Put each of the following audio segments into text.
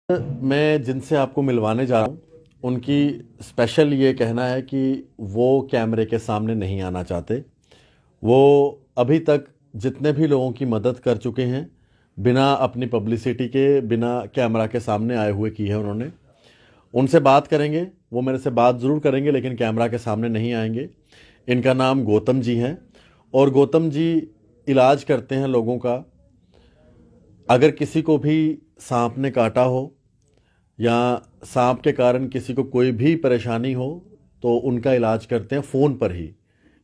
मैं जिनसे आपको मिलवाने जा रहा हूँ उनकी स्पेशल ये कहना है कि वो कैमरे के सामने नहीं आना चाहते। वो अभी तक जितने भी लोगों की मदद कर चुके हैं बिना अपनी पब्लिसिटी के, बिना कैमरा के सामने आए हुए की है उन्होंने। उनसे बात करेंगे, वो मेरे से बात ज़रूर करेंगे लेकिन कैमरा के सामने नहीं आएंगे। इनका नाम गौतम जी है और गौतम जी इलाज करते हैं लोगों का। अगर किसी को भी सांप ने काटा हो या सांप के कारण किसी को कोई भी परेशानी हो तो उनका इलाज करते हैं फ़ोन पर ही।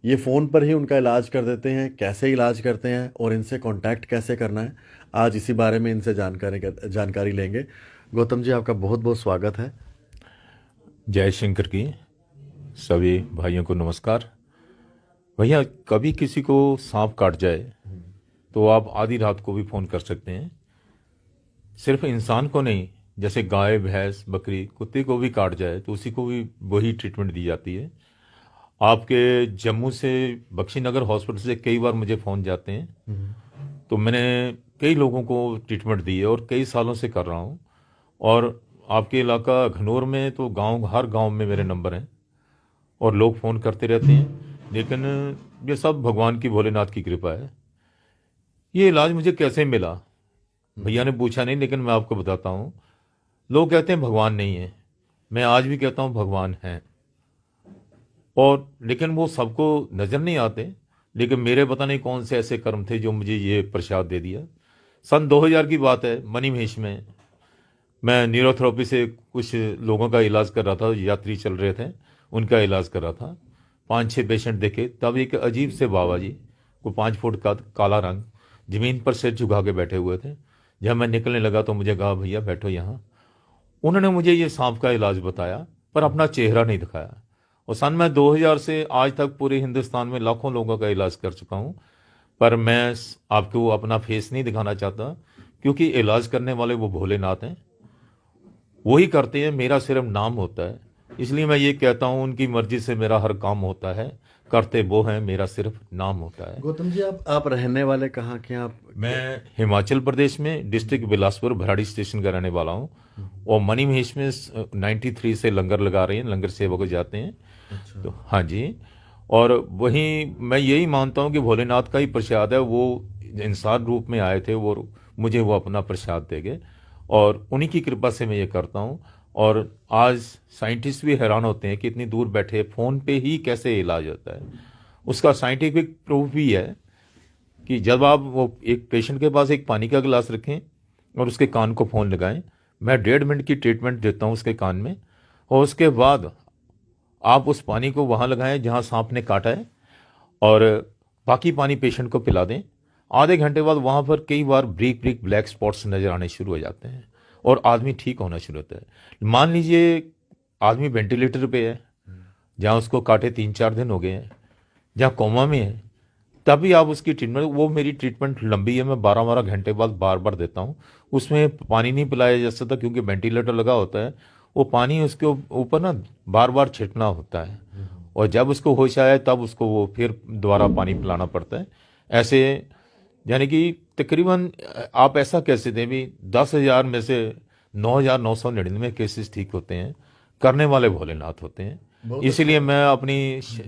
ये फ़ोन पर ही उनका इलाज कर देते हैं। कैसे इलाज करते हैं और इनसे कांटेक्ट कैसे करना है, आज इसी बारे में इनसे जानकारी लेंगे। गौतम जी, आपका बहुत बहुत स्वागत है। जय शंकर की सभी भाइयों को नमस्कार। भैया, कभी किसी को सांप काट जाए तो आप आधी रात को भी फ़ोन कर सकते हैं। सिर्फ इंसान को नहीं, जैसे गाय, भैंस, बकरी, कुत्ते को भी काट जाए तो उसी को भी वही ट्रीटमेंट दी जाती है। आपके जम्मू से बख्शीनगर हॉस्पिटल से कई बार मुझे फ़ोन जाते हैं, तो मैंने कई लोगों को ट्रीटमेंट दी है और कई सालों से कर रहा हूँ। और आपके इलाका घनौर में तो हर गांव में मेरे नंबर हैं और लोग फ़ोन करते रहते हैं। लेकिन ये सब भगवान की, भोलेनाथ की कृपा है। ये इलाज मुझे कैसे मिला, भैया ने पूछा नहीं, लेकिन मैं आपको बताता हूँ। लोग कहते हैं भगवान नहीं है, मैं आज भी कहता हूँ भगवान है। और लेकिन वो सबको नज़र नहीं आते। लेकिन मेरे पता नहीं कौन से ऐसे कर्म थे जो मुझे ये प्रसाद दे दिया। सन 2000 की बात है, मणिमहेश में मैं न्यूरोथेरेपी से कुछ लोगों का इलाज कर रहा था। यात्री चल रहे थे, उनका इलाज कर रहा था। 5-6 पेशेंट देखे, तब एक अजीब से बाबा जी को 5 फुट का काला रंग जमीन पर सिर झुका के बैठे हुए थे। जब मैं निकलने लगा तो मुझे कहा, भैया बैठो यहाँ। उन्होंने मुझे ये सांप का इलाज बताया पर अपना चेहरा नहीं दिखाया। और सन में 2000 से आज तक पूरे हिंदुस्तान में लाखों लोगों का इलाज कर चुका हूँ। पर मैं आपको अपना फेस नहीं दिखाना चाहता, क्योंकि इलाज करने वाले वो भोलेनाथ हैं, वही करते हैं। मेरा सिर्फ नाम होता है। इसलिए मैं ये कहता हूँ, उनकी मर्जी से मेरा हर काम होता है, करते वो हैं, मेरा सिर्फ नाम होता है। गौतम जी, आप रहने वाले कहाँ के हैं आप? मैं हिमाचल प्रदेश में डिस्ट्रिक्ट बिलासपुर भराड़ी स्टेशन का रहने वाला हूँ। और मणिमहेश में 93 से लंगर लगा रहे हैं, लंगर सेवा को जाते हैं। अच्छा। तो हाँ जी। और वहीं मैं यही मानता हूँ कि भोलेनाथ का ही प्रसाद है। वो इंसान रूप में आए थे, वो मुझे वो अपना प्रसाद देंगे और उन्हीं की कृपा से मैं ये करता हूँ। और आज साइंटिस्ट भी हैरान होते हैं कि इतनी दूर बैठे फ़ोन पे ही कैसे इलाज होता है। उसका साइंटिफिक प्रूफ भी है कि जब आप वो एक पेशेंट के पास एक पानी का गिलास रखें और उसके कान को फ़ोन लगाएं, मैं 1.5 मिनट की ट्रीटमेंट देता हूँ उसके कान में। और उसके बाद आप उस पानी को वहाँ लगाएं जहाँ सांप ने काटा है और बाकी पानी पेशेंट को पिला दें। आधे घंटे बाद वहाँ पर कई बार ब्रीक ब्रीक ब्लैक स्पॉट्स नज़र आने शुरू हो जाते हैं और आदमी ठीक होना शुरू होता है। मान लीजिए आदमी वेंटिलेटर पे है, जहाँ उसको काटे 3-4 दिन हो गए हैं, जहाँ कोमा में है, तभी आप उसकी ट्रीटमेंट, वो मेरी ट्रीटमेंट लंबी है, मैं 12-12 घंटे बाद बार बार देता हूँ। उसमें पानी नहीं पिलाया जा सकता क्योंकि वेंटिलेटर लगा होता है। वो पानी उसके ऊपर ना बार बार छिड़कना होता है और जब उसको होश आए तब उसको वो फिर दोबारा पानी पिलाना पड़ता है। ऐसे यानी कि तकरीबन आप ऐसा कह सकते हैं भी 10,000 में से 9,999 केसेस ठीक होते हैं। करने वाले भोलेनाथ होते हैं। इसीलिए मैं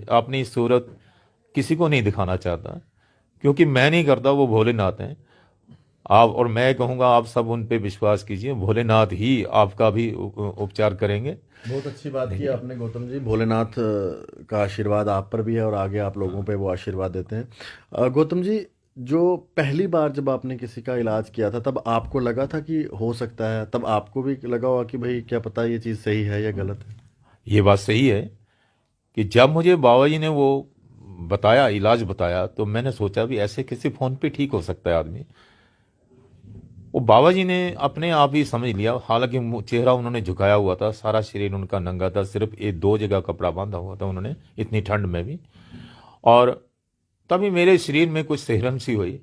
अपनी सूरत किसी को नहीं दिखाना चाहता, क्योंकि मैं नहीं करता, वो भोलेनाथ हैं। आप और मैं कहूँगा आप सब उन पे विश्वास कीजिए, भोलेनाथ ही आपका भी उपचार करेंगे। बहुत अच्छी बात की आपने गौतम जी। भोलेनाथ का आशीर्वाद आप पर भी है और आगे आप लोगों पे वो आशीर्वाद देते हैं। गौतम जी, जो पहली बार जब आपने किसी का इलाज किया था तब आपको लगा था कि हो सकता है, तब आपको भी लगा होगा कि भाई क्या पता ये चीज़ सही है या गलत है? ये बात सही है कि जब मुझे बाबा जी ने वो बताया, इलाज बताया, तो मैंने सोचा भी ऐसे किसी फ़ोन पे ठीक हो सकता है आदमी। वो बाबा जी ने अपने आप ही समझ लिया। हालांकि चेहरा उन्होंने झुकाया हुआ था, सारा शरीर उनका नंगा था, सिर्फ एक 2 जगह कपड़ा बांधा हुआ था उन्होंने, इतनी ठंड में भी। और तभी मेरे शरीर में कुछ सिहरन सी हुई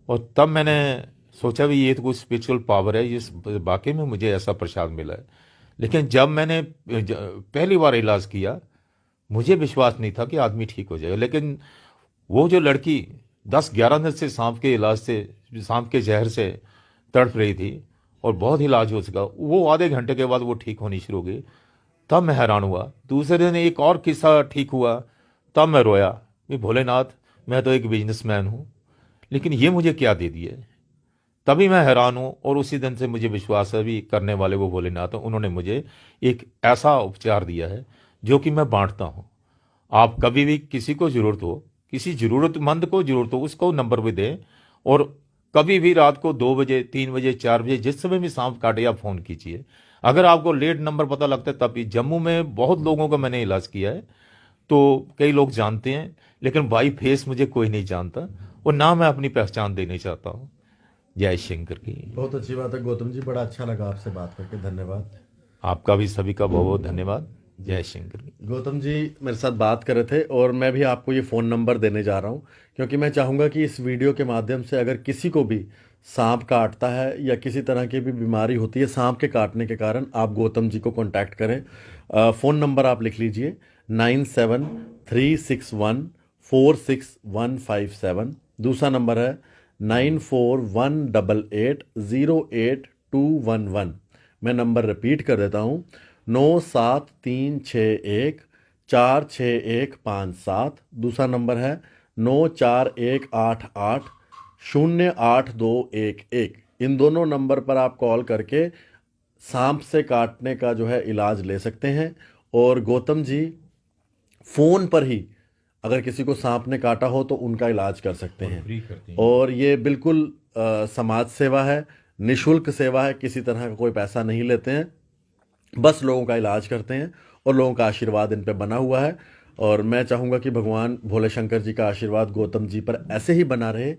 और तब मैंने सोचा भी ये तो कुछ स्पिरिचुअल पावर है, इस वाकई में मुझे ऐसा प्रसाद मिला है। लेकिन जब मैंने पहली बार इलाज किया, मुझे विश्वास नहीं था कि आदमी ठीक हो जाएगा। लेकिन वो जो लड़की 10-11 दिन से सांप के इलाज से, सांप के जहर से तड़प रही थी, और बहुत ही इलाज हो सका। वो आधे घंटे के बाद वो ठीक होनी शुरू हो गई। तब मैं हैरान हुआ। दूसरे दिन एक और किस्सा ठीक हुआ, तब मैं रोया कि भोलेनाथ, मैं तो एक बिजनेसमैन हूँ, लेकिन ये मुझे क्या दे दिया है। तभी मैं हैरान हूँ। और उसी दिन से मुझे विश्वास है भी करने वाले वो भोलेनाथ हैं। उन्होंने मुझे एक ऐसा उपचार दिया है जो कि मैं बांटता हूँ। आप कभी भी किसी को जरूरत हो, किसी जरूरतमंद को जरूरत हो, उसको नंबर भी दें। और कभी भी रात को 2 बजे, 3 बजे, 4 बजे, जिस समय भी सांप काटे, आप फोन कीजिए। अगर आपको लेट नंबर पता लगता है तब भी। जम्मू में बहुत लोगों का मैंने इलाज किया है, तो कई लोग जानते हैं, लेकिन बाई फेस मुझे कोई नहीं जानता, और ना मैं अपनी पहचान देना चाहता हूँ। जय शंकर की। बहुत अच्छी बात है गौतम जी, बड़ा अच्छा लगा आपसे बात करके, धन्यवाद। आपका भी सभी का बहुत बहुत धन्यवाद। जय शंकर की। गौतम जी मेरे साथ बात कर रहे थे और मैं भी आपको ये फ़ोन नंबर देने जा रहा हूँ, क्योंकि मैं चाहूँगा कि इस वीडियो के माध्यम से अगर किसी को भी सांप काटता है या किसी तरह की भी बीमारी होती है सांप के काटने के कारण, आप गौतम जी को कांटेक्ट करें। फ़ोन नंबर आप लिख लीजिए 9736146157। दूसरा नंबर है 9418808211। मैं नंबर रिपीट कर देता हूँ, 9736146157। दूसरा नंबर है 9418808211। इन दोनों नंबर पर आप कॉल करके सांप से काटने का जो है इलाज ले सकते हैं। और गौतम जी फ़ोन पर ही अगर किसी को सांप ने काटा हो तो उनका इलाज कर सकते हैं। फ्री करते हैं। और ये बिल्कुल समाज सेवा है, निशुल्क सेवा है, किसी तरह का कोई पैसा नहीं लेते हैं, बस लोगों का इलाज करते हैं और लोगों का आशीर्वाद इन पे बना हुआ है। और मैं चाहूँगा कि भगवान भोले शंकर जी का आशीर्वाद गौतम जी पर ऐसे ही बना रहे।